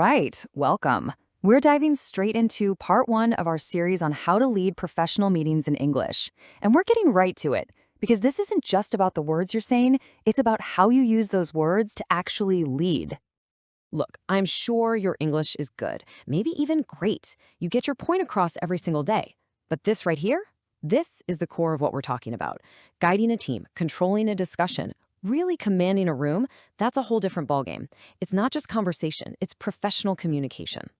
right, welcome. We're diving straight into part one of our series on how to lead professional meetings in English. And we're getting right to it, because this isn't just about the words you're saying, it's about how you use those words to actually lead. Look, I'm sure your English is good, maybe even great. You get your point across every single day. But this right here, this is the core of what we're talking about. Guiding a team, controlling a discussion, really commanding a room, that's a whole different ballgame. It's not just conversation, it's professional communication.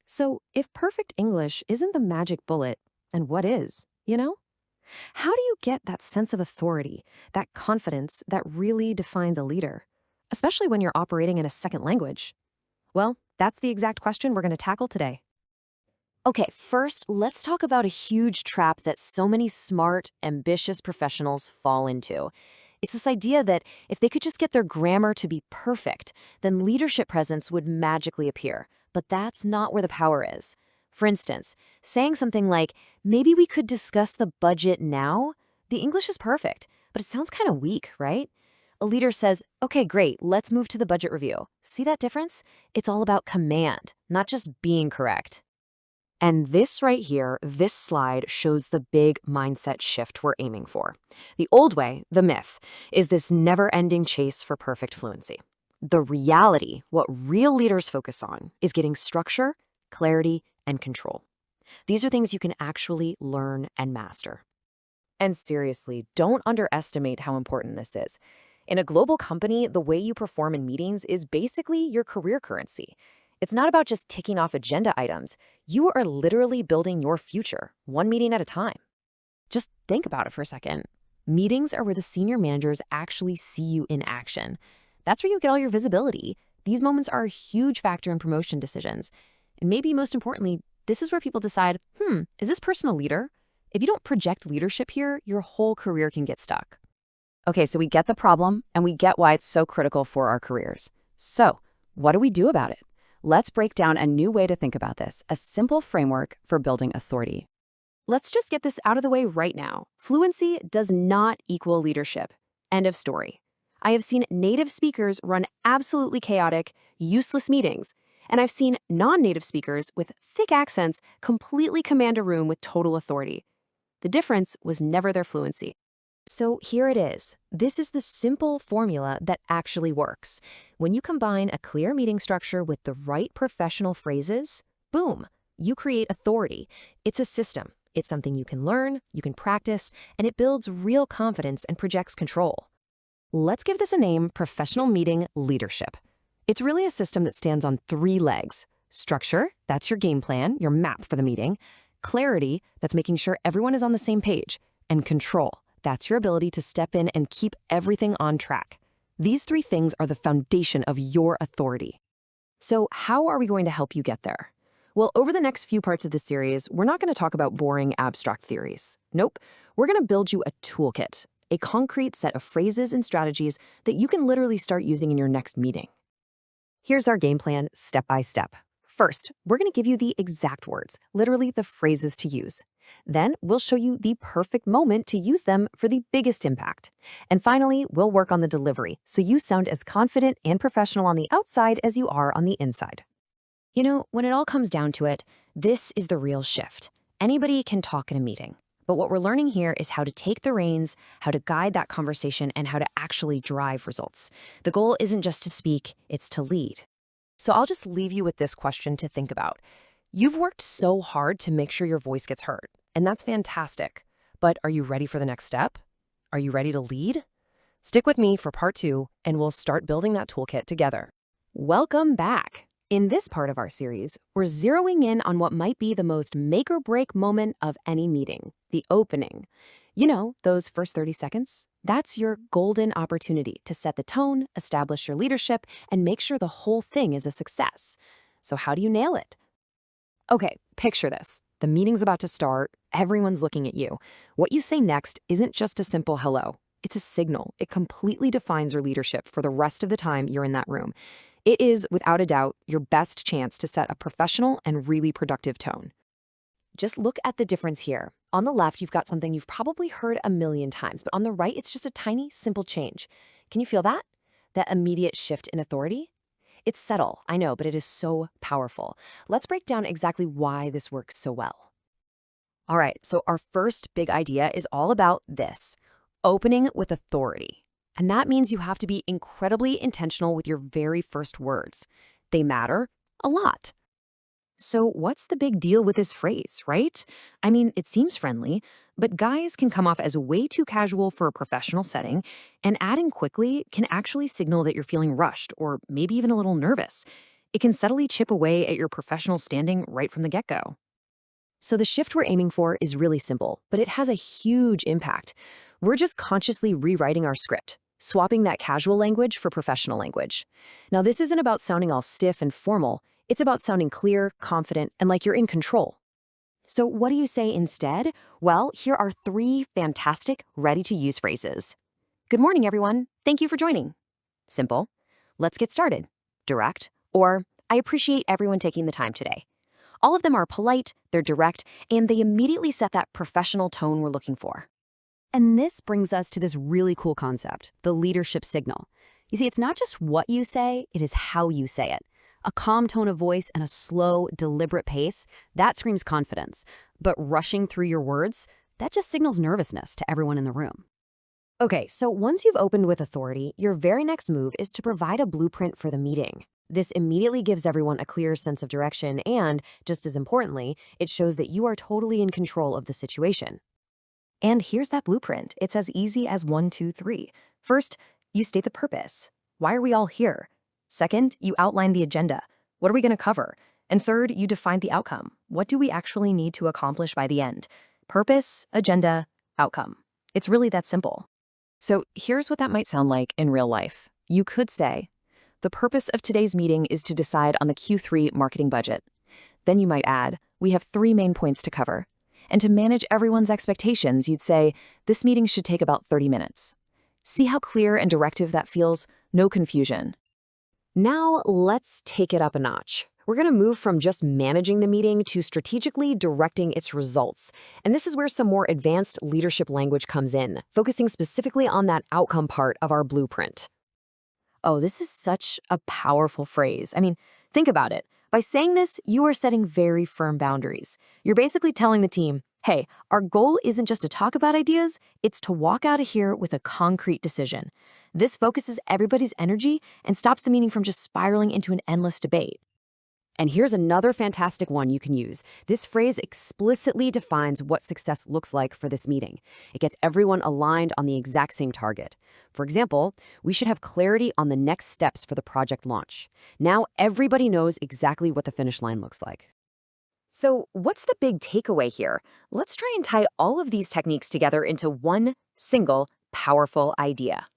So if perfect English isn't the magic bullet, and what is, How do you get that sense of authority, that confidence that really defines a leader, especially when you're operating in a second language? Well, that's the exact question we're going to tackle today. Okay, first, let's talk about a huge trap that so many smart, ambitious professionals fall into. It's this idea that if they could just get their grammar to be perfect, then leadership presence would magically appear. But that's not where the power is. For instance, saying something like, maybe we could discuss the budget now? The English is perfect, but it sounds kind of weak, right? A leader says, okay, great, let's move to the budget review. See that difference? It's all about command, not just being correct. And this right here, this slide shows the big mindset shift we're aiming for. The old way, the myth, is this never-ending chase for perfect fluency. The reality, what real leaders focus on, is getting structure, clarity, and control. These are things you can actually learn and master. And seriously, don't underestimate how important this is. In a global company, the way you perform in meetings is basically your career currency. It's not about just ticking off agenda items. You are literally building your future, one meeting at a time. Just think about it for a second. Meetings are where the senior managers actually see you in action. That's where you get all your visibility. These moments are a huge factor in promotion decisions. And maybe most importantly, this is where people decide, is this person a leader? If you don't project leadership here, your whole career can get stuck. Okay, so we get the problem, and we get why it's so critical for our careers. So, what do we do about it? Let's break down a new way to think about this, a simple framework for building authority. Let's just get this out of the way right now. Fluency does not equal leadership. End of story. I have seen native speakers run absolutely chaotic, useless meetings, and I've seen non-native speakers with thick accents completely command a room with total authority. The difference was never their fluency. So here it is. This is the simple formula that actually works. When you combine a clear meeting structure with the right professional phrases, boom, you create authority. It's a system. It's something you can learn, you can practice, and it builds real confidence and projects control. Let's give this a name: professional meeting leadership. It's really a system that stands on three legs. Structure, that's your game plan, your map for the meeting. Clarity, that's making sure everyone is on the same page. And control, that's your ability to step in and keep everything on track. These three things are the foundation of your authority. So how are we going to help you get there? Well, over the next few parts of this series, we're not going to talk about boring abstract theories. Nope, we're going to build you a toolkit, a concrete set of phrases and strategies that you can literally start using in your next meeting. Here's our game plan step by step. First, we're going to give you the exact words, literally the phrases to use. Then we'll show you the perfect moment to use them for the biggest impact. And finally, we'll work on the delivery, so you sound as confident and professional on the outside as you are on the inside. You know, when it all comes down to it, this is the real shift. Anybody can talk in a meeting, but what we're learning here is how to take the reins, how to guide that conversation, and how to actually drive results. The goal isn't just to speak, it's to lead. So I'll just leave you with this question to think about. You've worked so hard to make sure your voice gets heard, and that's fantastic. But are you ready for the next step? Are you ready to lead? Stick with me for part 2, and we'll start building that toolkit together. Welcome back. In this part of our series, we're zeroing in on what might be the most make-or-break moment of any meeting, the opening. You know, those first 30 seconds? That's your golden opportunity to set the tone, establish your leadership, and make sure the whole thing is a success. So how do you nail it? Okay, picture this. The meeting's about to start. Everyone's looking at you. What you say next isn't just a simple hello. It's a signal. It completely defines your leadership for the rest of the time you're in that room. It is, without a doubt, your best chance to set a professional and really productive tone. Just look at the difference here. On the left, you've got something you've probably heard a million times, but on the right, it's just a tiny, simple change. Can you feel that? That immediate shift in authority? It's subtle, I know, but it is so powerful. Let's break down exactly why this works so well. All right, so our first big idea is all about this: opening with authority. And that means you have to be incredibly intentional with your very first words. They matter a lot. So, what's the big deal with this phrase, right? I mean, it seems friendly, but guys can come off as way too casual for a professional setting, and adding quickly can actually signal that you're feeling rushed or maybe even a little nervous. It can subtly chip away at your professional standing right from the get go. So, the shift we're aiming for is really simple, but it has a huge impact. We're just consciously rewriting our script, swapping that casual language for professional language. Now, this isn't about sounding all stiff and formal. It's about sounding clear, confident, and like you're in control. So what do you say instead? Well, here are 3 fantastic, ready-to-use phrases. Good morning, everyone. Thank you for joining. Simple. Let's get started. Direct. Or, I appreciate everyone taking the time today. All of them are polite, they're direct, and they immediately set that professional tone we're looking for. And this brings us to this really cool concept, the leadership signal. You see, it's not just what you say, it is how you say it. A calm tone of voice and a slow, deliberate pace, that screams confidence. But rushing through your words, that just signals nervousness to everyone in the room. Okay, so once you've opened with authority, your very next move is to provide a blueprint for the meeting. This immediately gives everyone a clear sense of direction and, just as importantly, it shows that you are totally in control of the situation. And here's that blueprint. It's as easy as 1, 2, 3. First, you state the purpose. Why are we all here? Second, you outline the agenda. What are we going to cover? And third, you define the outcome. What do we actually need to accomplish by the end? Purpose, agenda, outcome. It's really that simple. So here's what that might sound like in real life. You could say, the purpose of today's meeting is to decide on the Q3 marketing budget. Then you might add, we have 3 main points to cover. And to manage everyone's expectations, you'd say, this meeting should take about 30 minutes. See how clear and directive that feels? No confusion. Now, let's take it up a notch. We're going to move from just managing the meeting to strategically directing its results. And this is where some more advanced leadership language comes in, focusing specifically on that outcome part of our blueprint. Oh, this is such a powerful phrase. I mean, think about it. By saying this, you are setting very firm boundaries. You're basically telling the team, hey, our goal isn't just to talk about ideas, it's to walk out of here with a concrete decision. This focuses everybody's energy and stops the meeting from just spiraling into an endless debate. And here's another fantastic one you can use. This phrase explicitly defines what success looks like for this meeting. It gets everyone aligned on the exact same target. For example, we should have clarity on the next steps for the project launch. Now everybody knows exactly what the finish line looks like. So what's the big takeaway here? Let's try and tie all of these techniques together into one single powerful idea.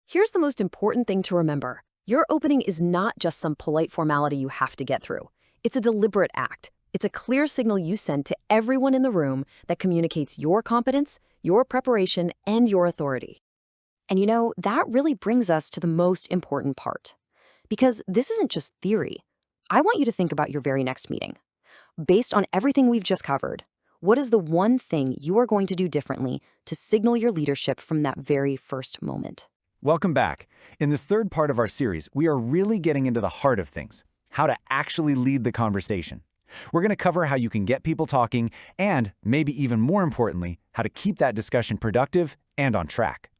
Here's the most important thing to remember. Your opening is not just some polite formality you have to get through. It's a deliberate act. It's a clear signal you send to everyone in the room that communicates your competence, your preparation, and your authority. And you know, that really brings us to the most important part. Because this isn't just theory. I want you to think about your very next meeting. Based on everything we've just covered, what is the one thing you are going to do differently to signal your leadership from that very first moment? Welcome back. In this third part of our series, we are really getting into the heart of things, how to actually lead the conversation. We're going to cover how you can get people talking and, maybe even more importantly, how to keep that discussion productive and on track.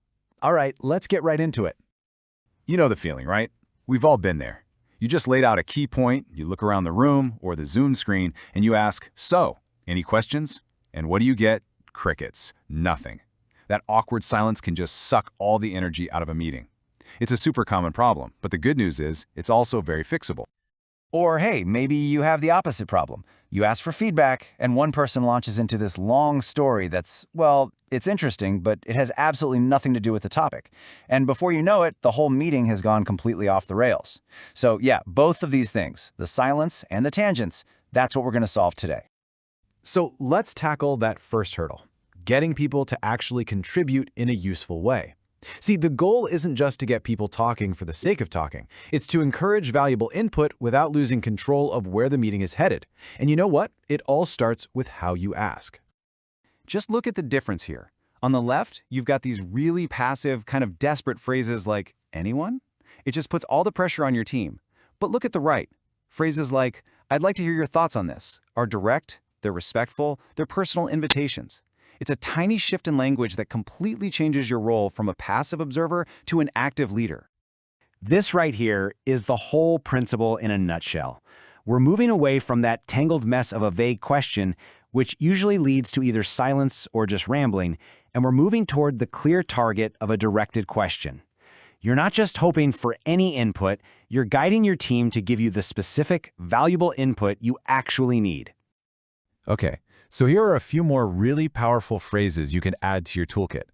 All right, let's get right into it. You know the feeling, right? We've all been there. You just laid out a key point, you look around the room or the Zoom screen, and you ask, so, any questions? And what do you get? Crickets. Nothing. That awkward silence can just suck all the energy out of a meeting. It's a super common problem, but the good news is it's also very fixable. Or hey, maybe you have the opposite problem. You ask for feedback, and one person launches into this long story that's, well, it's interesting, but it has absolutely nothing to do with the topic. And before you know it, the whole meeting has gone completely off the rails. So yeah, both of these things, the silence and the tangents, that's what we're going to solve today. So let's tackle that first hurdle, getting people to actually contribute in a useful way. See, the goal isn't just to get people talking for the sake of talking. It's to encourage valuable input without losing control of where the meeting is headed. And you know what? It all starts with how you ask. Just look at the difference here. On the left, you've got these really passive, kind of desperate phrases like, anyone? It just puts all the pressure on your team. But look at the right. Phrases like, "I'd like to hear your thoughts on this," are direct, they're respectful, they're personal invitations. It's a tiny shift in language that completely changes your role from a passive observer to an active leader. This right here is the whole principle in a nutshell. We're moving away from that tangled mess of a vague question, which usually leads to either silence or just rambling, and we're moving toward the clear target of a directed question. You're not just hoping for any input, you're guiding your team to give you the specific, valuable input you actually need. Okay, so here are a few more really powerful phrases you can add to your toolkit.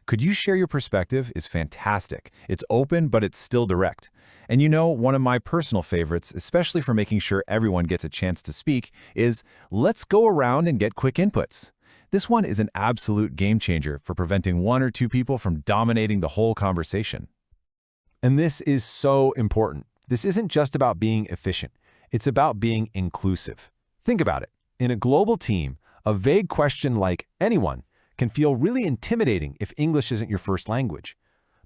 "Could you share your perspective?" is fantastic. It's open, but it's still direct. And you know, one of my personal favorites, especially for making sure everyone gets a chance to speak, is "let's go around and get quick inputs." This one is an absolute game changer for preventing one or two people from dominating the whole conversation. And this is so important. This isn't just about being efficient. It's about being inclusive. Think about it. In a global team, a vague question like "anyone" can feel really intimidating if English isn't your first language.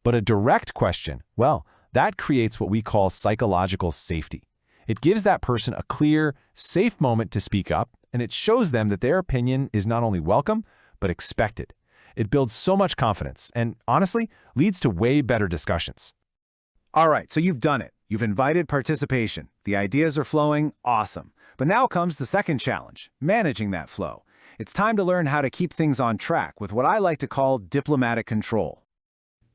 But a direct question, well, that creates what we call psychological safety. It gives that person a clear, safe moment to speak up, and it shows them that their opinion is not only welcome, but expected. It builds so much confidence and, honestly, leads to way better discussions. All right, so you've done it. You've invited participation. The ideas are flowing, awesome. But now comes the second challenge, managing that flow. It's time to learn how to keep things on track with what I like to call diplomatic control.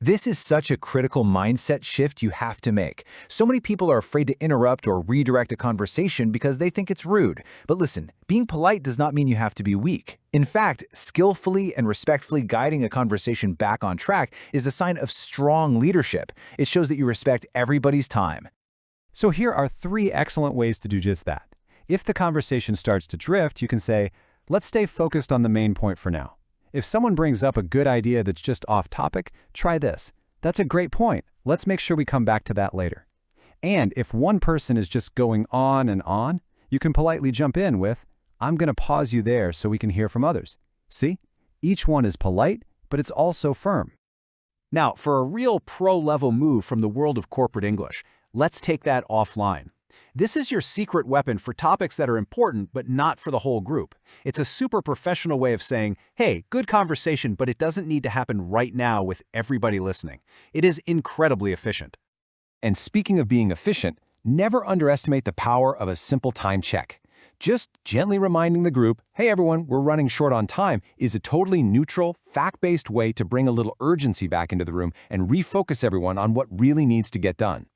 This is such a critical mindset shift you have to make. So many people are afraid to interrupt or redirect a conversation because they think it's rude. But listen, being polite does not mean you have to be weak. In fact, skillfully and respectfully guiding a conversation back on track is a sign of strong leadership. It shows that you respect everybody's time. So here are 3 excellent ways to do just that. If the conversation starts to drift, you can say, "Let's stay focused on the main point for now." If someone brings up a good idea that's just off topic, try this. "That's a great point. Let's make sure we come back to that later." And if one person is just going on and on, you can politely jump in with, "I'm going to pause you there so we can hear from others." See? Each one is polite, but it's also firm. Now, for a real pro-level move from the world of corporate English, let's take that offline. This is your secret weapon for topics that are important but not for the whole group. It's a super professional way of saying, hey, good conversation, but it doesn't need to happen right now with everybody listening. It is incredibly efficient. And speaking of being efficient, never underestimate the power of a simple time check. Just gently reminding the group, "Hey everyone, we're running short on time," is a totally neutral, fact-based way to bring a little urgency back into the room and refocus everyone on what really needs to get done.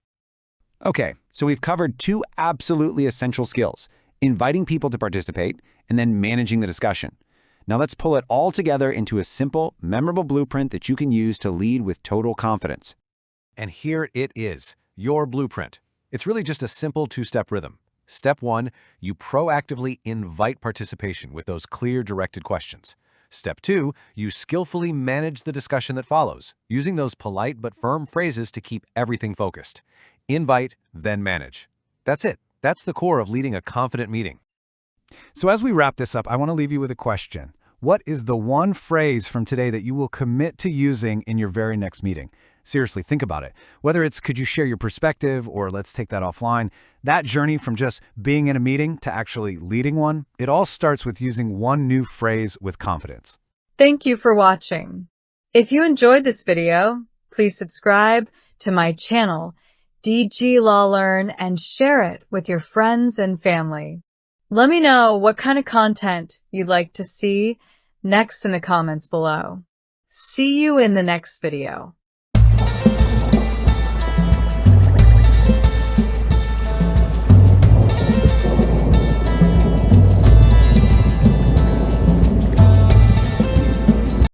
Okay, so we've covered 2 absolutely essential skills, inviting people to participate and then managing the discussion. Now let's pull it all together into a simple, memorable blueprint that you can use to lead with total confidence. And here it is, your blueprint. It's really just a simple 2-step rhythm. Step 1, you proactively invite participation with those clear, directed questions. Step 2, you skillfully manage the discussion that follows, using those polite but firm phrases to keep everything focused. Invite, then manage. That's it. That's the core of leading a confident meeting. So as we wrap this up, I want to leave you with a question. What is the one phrase from today that you will commit to using in your very next meeting? Seriously, think about it. Whether it's "could you share your perspective" or "let's take that offline," that journey from just being in a meeting to actually leading one, it all starts with using one new phrase with confidence. Thank you for watching. If you enjoyed this video, please subscribe to my channel, DG Law Learn, and share it with your friends and family. Let me know what kind of content you'd like to see next in the comments below. See you in the next video.